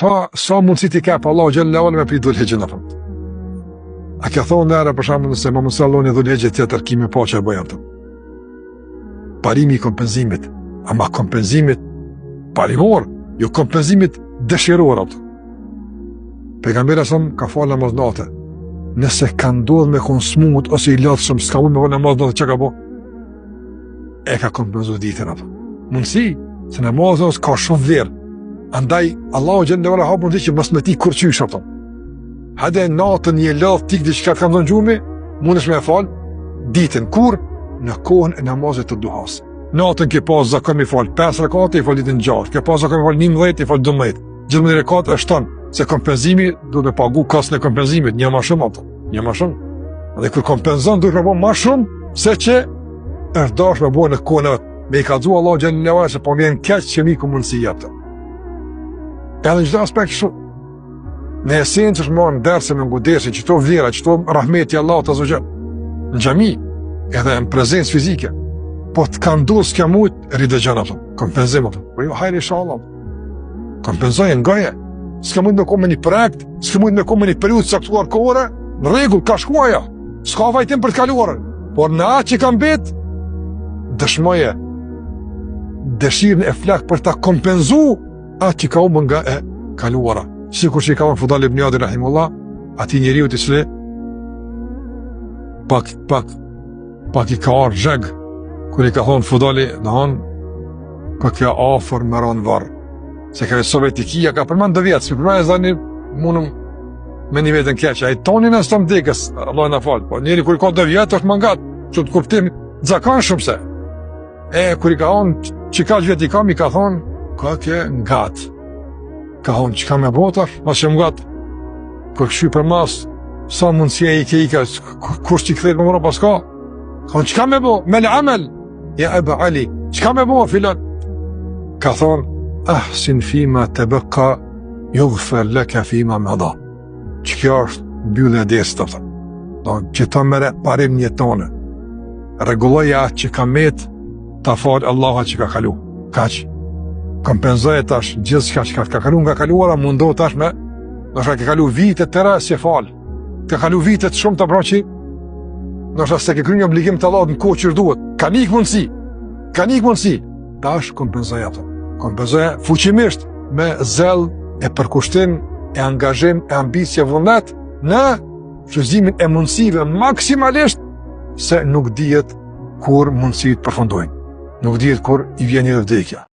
sa mundësi ti ka pa Allah xhallahu me prit dhulhegjën apo. A ka thonë nëra për shembull se më mësallon një dhulhegje tjetër kimi pa që e bëj atë. Parimi i kompenzimit, ama kompenzimit parimor, jo kompenzimit dëshiror atë. Pejgamberi sa ka falë namaz natë. Nëse ka ndodhur me konsumut ose i lodhshëm, s'ka mund me falë namaz natë, çka ka bë? E ka kompenzuar ditën atë. Mundsi, se namazi ka shumë vlerë. Andaj Allahu xhallahu ala hapun që mos me ti kurçysh ato. Hade natën një lodh tik diçka ka ndonë gjumi, mundesh me fal ditën kur në kohën e namazit të duhas. Natën ke pas zakon me fal 5 rekate, i fal ditën 6. Ke pas zakon me fal 11, i fal 12. 12 rekate është tonë, se kompenzimi duhet me pagu kostën e kompenzimit, një më shumë ato, një më shumë. Dhe kur kompenzon duhet me bëj më shumë se që është dash me bëj në kohën e vet. Me i kallzu Allahu xhallahu ala se po vjen keq që mi ku mundsi jap. Edhe në çdo aspekt shumë. Në esencë është marrë në derse me ngudesi, që to vlera, që to rahmeti Allah të azogjen. Në gjami, edhe në prezencë fizike. Po të kanë duhet s'ka mujt, ridëgjën ato, kompenzim ato. Po jo, hajri inshallah. Kompenzojë ngaje. S'ka mujt me komme një projekt, s'ka mujt me komme një periudhë caktuar kohore, në rregull, ka shkuaja. S'ka vajtim për të kaluarën. Por në atë që kam bet, dëshmoje dëshirën e flak për ta kompenzu atë që ka umë nga e kaluara. Sikur që i ka unë Fudal ibn Iyadi rahimullah, ati njeriu të cili pak i ka arë zheg, kur i ka thonë Fudali, në honë, ka kja afer më ranë varë. Se ka vetë Sovjetikia, ka përmen dë vjetë, si përmen e zani munëm me një vetën keqë. A i tonin e së të mdekës, Allah e në falë, po njeri kur i ka dë vjetë, është mangat, që të kuptim, zakan shumë se. Kur i ka thonë, që ka që vjetë i kam, i ka thonë, ka ke ngatë. Ka thonë, që ka me botar, mas që më gatë. Kër këshy për mas, sa mundësia i ke i ka, kush që i këthejt më mëra pas ka? Ka thonë, që ka me bo? Me lë amel? Ja Eba Ali, që ka me bo, filan? Ka thonë, ahsin fima të bëka, yughfar laka fima me dha. Që kjo është mbyllë e desë të thënë. Që ta mere parim një tonë. Regulloja atë që ka metë, ta falë Allaha që ka kalu. Kaq. Kompenzoje tash gjithë që ka kalu nga kaluara, mundohë tash me, nështë ka kalu vitet të tëra si e falë. Ka kalu vitet shumë të pra që, nështë se ke kry një obligim të Allahut në kohë që duhet. Ka nikë mundësi. Ka nikë mundësi. Tash kompenzoje ato. Kompenzoje fuqimisht me zel e përkushtim, e angazhim, e ambicje vullnet në shëzimin e mundësive maksimalisht se nuk dihet kur mundësit përfundojnë. Nuk dihet kur i vjen një vdekja.